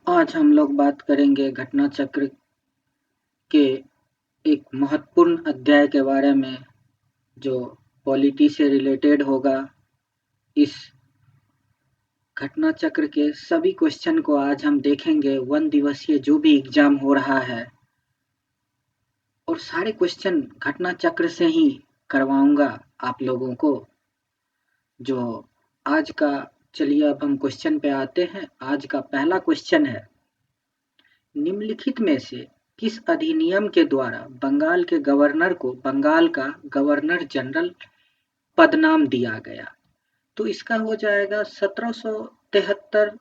आज हम लोग बात करेंगे घटना चक्र के एक महत्वपूर्ण अध्याय के बारे में जो पॉलिटी से रिलेटेड होगा। इस घटना चक्र के सभी क्वेश्चन को आज हम देखेंगे। 1 दिवसीय जो भी एग्जाम हो रहा है और सारे क्वेश्चन घटना चक्र से ही करवाऊंगा आप लोगों को। जो आज का चलिए अब हम क्वेश्चन पे आते हैं। आज का पहला क्वेश्चन है, निम्नलिखित में से किस अधिनियम के द्वारा बंगाल के गवर्नर को बंगाल का गवर्नर जनरल पदनाम दिया गया? तो इसका हो जाएगा 1773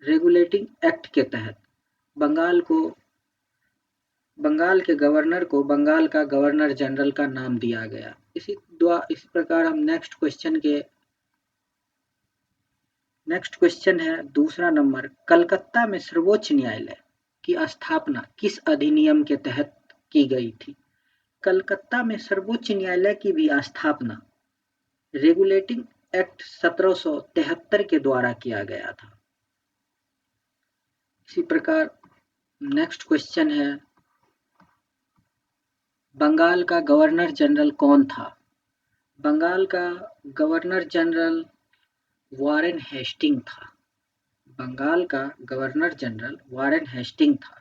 रेगुलेटिंग एक्ट के तहत बंगाल के गवर्नर को बंगाल का गवर्नर जनरल का नाम दिया गया। इसी प्रकार हम नेक्स्ट क्वेश्चन है दूसरा नंबर, कलकत्ता में सर्वोच्च न्यायालय की स्थापना किस अधिनियम के तहत की गई थी? कलकत्ता में सर्वोच्च न्यायालय की भी स्थापना रेगुलेटिंग एक्ट 1773 के द्वारा किया गया था। इसी प्रकार नेक्स्ट क्वेश्चन है, बंगाल का गवर्नर जनरल कौन था? बंगाल का गवर्नर जनरल वारेन हेस्टिंग था। बंगाल का गवर्नर जनरल वारेन हेस्टिंग था।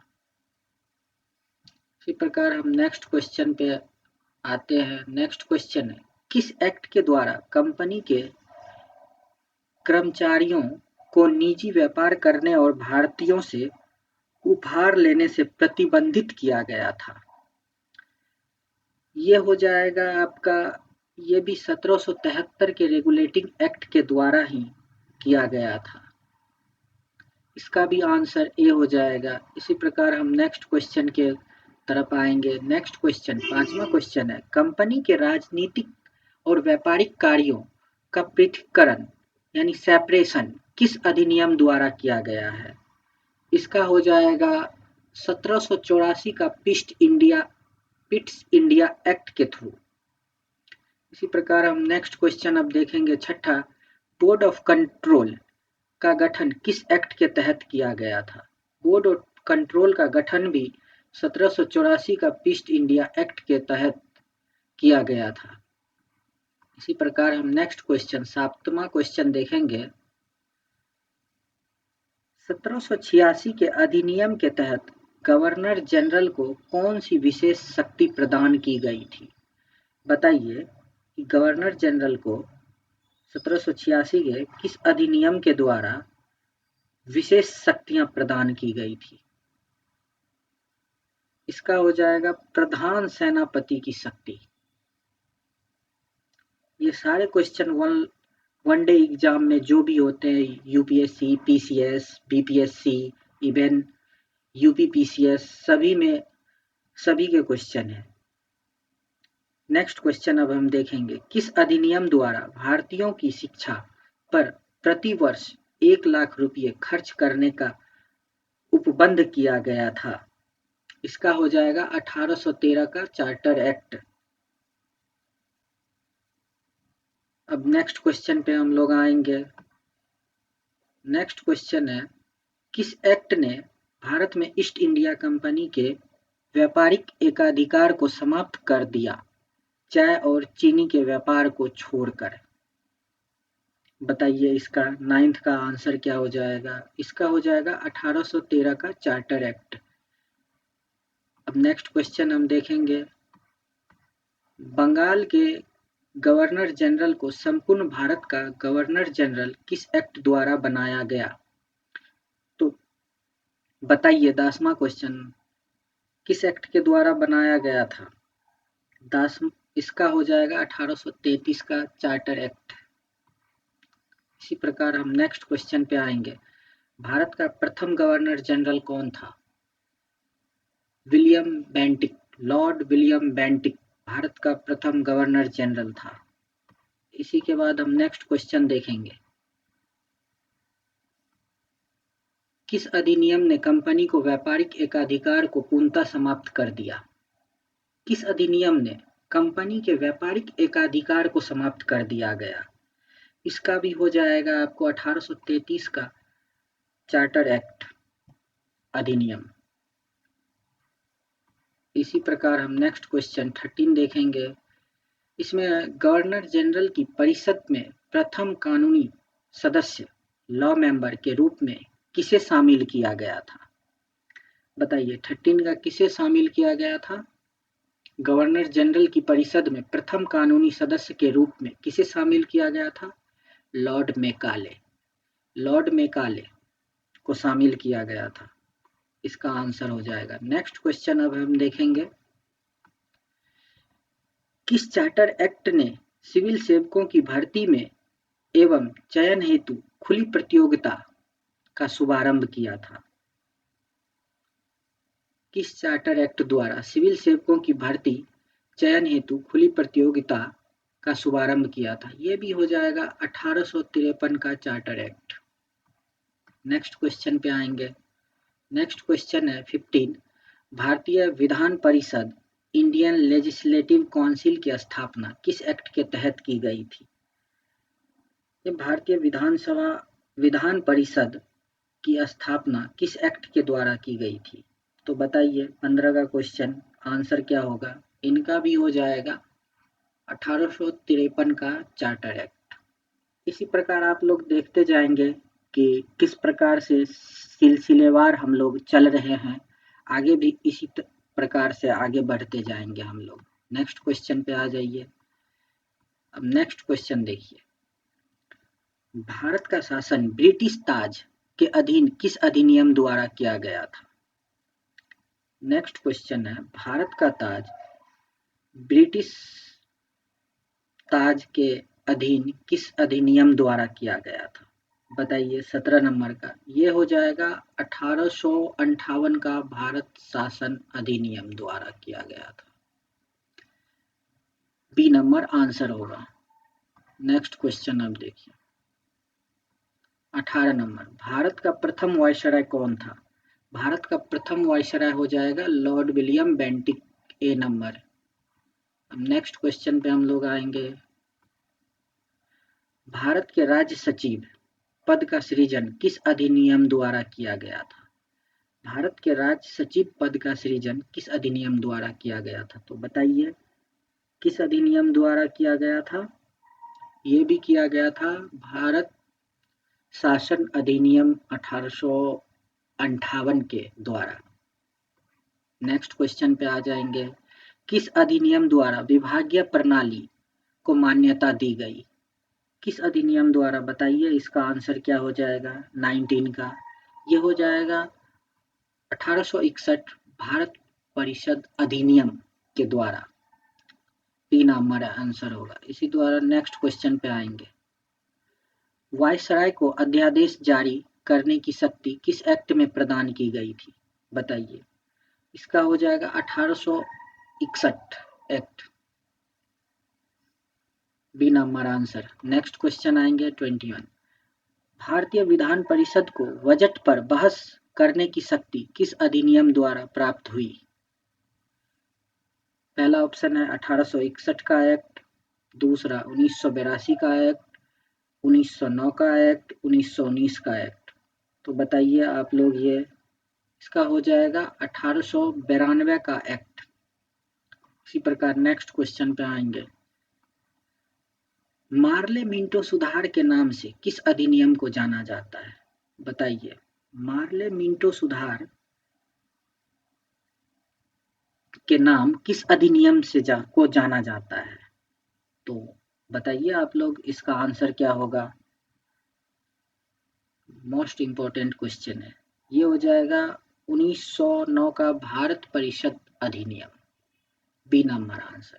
इसी प्रकार हम नेक्स्ट क्वेश्चन पे आते हैं। नेक्स्ट क्वेश्चन है, किस एक्ट के द्वारा कंपनी के कर्मचारियों को निजी व्यापार करने और भारतीयों से उपहार लेने से प्रतिबंधित किया गया था? ये हो जाएगा आपका, ये भी 1773 के रेगुलेटिंग एक्ट के द्वारा ही किया गया था। इसका भी आंसर ए हो जाएगा। इसी प्रकार हम नेक्स्ट क्वेश्चन के तरफ आएंगे। नेक्स्ट क्वेश्चन, पांचवा क्वेश्चन है, कंपनी के राजनीतिक और व्यापारिक कार्यों का पृथक्करण यानी सेपरेशन किस अधिनियम द्वारा किया गया है? इसका हो जाएगा 1784 का पिट्स इंडिया एक्ट के थ्रू। इसी प्रकार हम नेक्स्ट क्वेश्चन अब देखेंगे छठा, बोर्ड ऑफ कंट्रोल का गठन किस एक्ट के तहत किया गया था? बोर्ड ऑफ कंट्रोल का गठन भी 1784 का पिट्स इंडिया एक्ट के तहत किया गया था। इसी प्रकार हम नेक्स्ट क्वेश्चन, सातवां क्वेश्चन देखेंगे, 1786 के अधिनियम के तहत गवर्नर जनरल को कौन सी विशेष शक्ति प्रदान की गई थी? बताइए कि गवर्नर जनरल को 1786 के किस अधिनियम के द्वारा विशेष शक्तियां प्रदान की गई थी? इसका हो जाएगा प्रधान सेनापति की शक्ति। ये सारे क्वेश्चन वन डे एग्जाम में जो भी होते हैं, UPSC, PCS, BPSC, even UPPCS, सभी में सभी के क्वेश्चन है। नेक्स्ट क्वेश्चन अब हम देखेंगे, किस अधिनियम द्वारा भारतीयों की शिक्षा पर प्रति वर्ष 1 लाख रुपये खर्च करने का उपबंध किया गया था? इसका हो जाएगा 1813 का चार्टर एक्ट। अब नेक्स्ट क्वेश्चन पे हम लोग आएंगे। नेक्स्ट क्वेश्चन है, किस एक्ट ने भारत में ईस्ट इंडिया कंपनी के व्यापारिक एकाधिकार को समाप्त कर दिया, चाय और चीनी के व्यापार को छोड़कर? बताइए इसका 9th का आंसर क्या हो जाएगा? इसका हो जाएगा 1813 का चार्टर एक्ट। अब नेक्स्ट क्वेश्चन हम देखेंगे, बंगाल के गवर्नर जनरल को संपूर्ण भारत का गवर्नर जनरल किस एक्ट द्वारा बनाया गया? तो बताइए 10वां क्वेश्चन, किस एक्ट के द्वारा बनाया गया था? इसका हो जाएगा 1833 का चार्टर एक्ट। इसी प्रकार हम नेक्स्ट क्वेश्चन पे आएंगे, भारत का प्रथम गवर्नर जनरल कौन था? William Bentinck, Lord William Bentinck Bharat का प्रथम गवर्नर जनरल था। इसी के बाद हम नेक्स्ट क्वेश्चन देखेंगे, किस अधिनियम ने कंपनी को व्यापारिक एकाधिकार को पूर्णतः समाप्त कर दिया? किस अधिनियम ने कंपनी के व्यापारिक एकाधिकार को समाप्त कर दिया गया? इसका भी हो जाएगा आपको 1833 का चार्टर एक्ट। अधिनियम। इसी प्रकार हम नेक्स्ट क्वेश्चन 13 देखेंगे। इसमें गवर्नर जनरल की परिषद में प्रथम कानूनी सदस्य लॉ मेंबर के रूप में किसे शामिल किया गया था? बताइए 13 का किसे शामिल किया गया था? गवर्नर जनरल की परिषद में प्रथम कानूनी सदस्य के रूप में किसे शामिल किया गया था? Lord Macaulay. लॉर्ड मेकाले को शामिल किया गया था। इसका आंसर हो जाएगा। नेक्स्ट क्वेश्चन अब हम देखेंगे। किस चार्टर एक्ट ने सिविल सेवकों की भर्ती में एवं चयन हेतु खुली प्रतियोगिता का शुभारंभ किया था? किस चार्टर एक्ट द्वारा सिविल सेवकों की भर्ती चयन हेतु खुली प्रतियोगिता का शुभारंभ किया था? यह भी हो जाएगा 1853 का चार्टर एक्ट। नेक्स्ट क्वेश्चन पे आएंगे। नेक्स्ट क्वेश्चन है 15। भारतीय Vidhan Parishad Indian legislative council की स्थापना किस एक्ट के तहत की गई थी? ये भारतीय विधान परिषद की स्थापना किस एक्ट के द्वारा की गई थी? तो बताइए 15 का क्वेश्चन आंसर क्या होगा? इनका भी हो जाएगा 1853 का चार्टर एक्ट। इसी प्रकार आप लोग देखते जाएंगे कि किस प्रकार से सिलसिलेवार हम लोग चल रहे हैं। आगे भी इसी प्रकार से आगे बढ़ते जाएंगे हम लोग। नेक्स्ट क्वेश्चन पे आ जाइए। अब नेक्स्ट क्वेश्चन देखिए। भारत का शासन ब्रिटिश ताज के अधीन किस अधिनियम द्वारा किया गया था? नेक्स्ट क्वेश्चन है भारत का ताज ब्रिटिश ताज के अधीन किस अधिनियम द्वारा किया गया था? बताइए 17 नंबर का। ये हो जाएगा 1858 का भारत शासन अधिनियम द्वारा किया गया था। बी नंबर आंसर होगा। नेक्स्ट क्वेश्चन अब देखिए 18 नंबर। भारत का प्रथम वायसराय कौन था? भारत का प्रथम वायसराय हो जाएगा लॉर्ड विलियम बेंटिक। ए नंबर। अब नेक्स्ट क्वेश्चन पे हम लोग आएंगे। भारत के राज्य सचिव पद का सृजन किस अधिनियम द्वारा किया गया था? भारत के राज्य सचिव पद का सृजन किस अधिनियम द्वारा किया गया था? तो बताइए किस अधिनियम द्वारा किया गया था? ये भी किया गया था भारत शासन अधिनियम 1858 के द्वारा। नेक्स्ट क्वेश्चन पे आ जाएंगे। किस अधिनियम द्वारा विभागीय प्रणाली को मान्यता दी गई? किस अधिनियम द्वारा? बताइए इसका आंसर क्या हो जाएगा? 19 का। ये हो जाएगा 1861 भारत परिषद अधिनियम के द्वारा। तीन हमारा आंसर होगा। इसी द्वारा नेक्स्ट क्वेश्चन पे आएंगे। वायसराय को अध्यादेश जारी करने की शक्ति किस एक्ट में प्रदान की गई थी? बताइए इसका हो जाएगा 1861 act. B number answer. Next question आएंगे 21। भारतीय विधान परिषद को बजट पर बहस करने की शक्ति किस अधिनियम द्वारा प्राप्त हुई? पहला ऑप्शन है 1861 का एक्ट, दूसरा 1982 का एक्ट, 1909 का एक्ट, 1919 का एक्ट। तो बताइए आप लोग ये। इसका हो जाएगा 1892 का एक्ट। इसी प्रकार नेक्स्ट क्वेश्चन पे आएंगे। मार्ले मिंटो सुधार के नाम से किस अधिनियम को जाना जाता है? बताइए मार्ले मिंटो सुधार के नाम किस अधिनियम से को जाना जाता है? तो बताइए आप लोग इसका आंसर क्या होगा? मोस्ट इंपॉर्टेंट क्वेश्चन है। ये हो जाएगा 1909 का भारत परिषद अधिनियम। B number answer.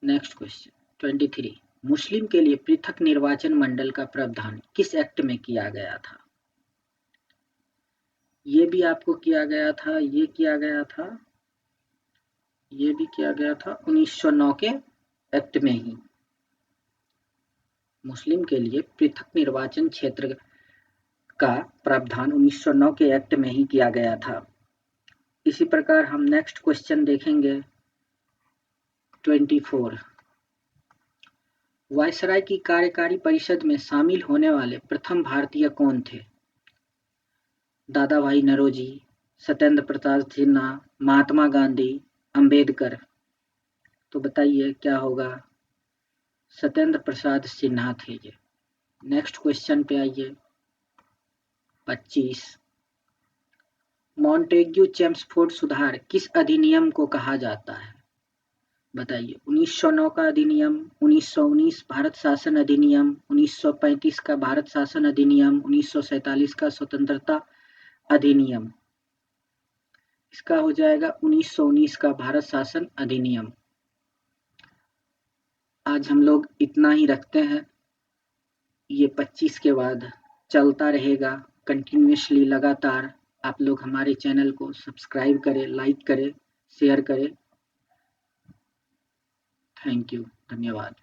Next question 23। मुस्लिम के लिए पृथक निर्वाचन मंडल का प्रावधान किस एक्ट में किया गया था? ये भी आपको किया गया था, ये किया गया था, ये भी किया गया था 1909 के एक्ट में ही। मुस्लिम के लिए पृथक निर्वाचन क्षेत्र का प्रावधान 1909 के एक्ट में ही किया गया था। इसी प्रकार हम नेक्स्ट क्वेश्चन देखेंगे 24। वायसराय की कार्यकारी परिषद में शामिल होने वाले प्रथम भारतीय कौन थे? दादा भाई नौरोजी, सत्येंद्र प्रसाद सिन्हा, महात्मा गांधी, अंबेडकर। तो बताइए क्या होगा? सत्येंद्र प्रसाद सिन्हा थे ये। नेक्स्ट क्वेश्चन पे आइए। 25। मॉन्टेग्यू चेम्सफोर्ड सुधार किस अधिनियम को कहा जाता है? बताइए। 1909 का अधिनियम, 1919 भारत शासन अधिनियम, 1935 का भारत शासन अधिनियम, 1947 का स्वतंत्रता अधिनियम। इसका हो जाएगा 1919 का भारत शासन अधिनियम। आज हम लोग इतना ही रखते हैं। ये 25 के बाद चलता रहेगा कंटिन्यूअसली, लगातार। आप लोग हमारे चैनल को सब्सक्राइब करें, लाइक करें, शेयर करें। थैंक यू, धन्यवाद।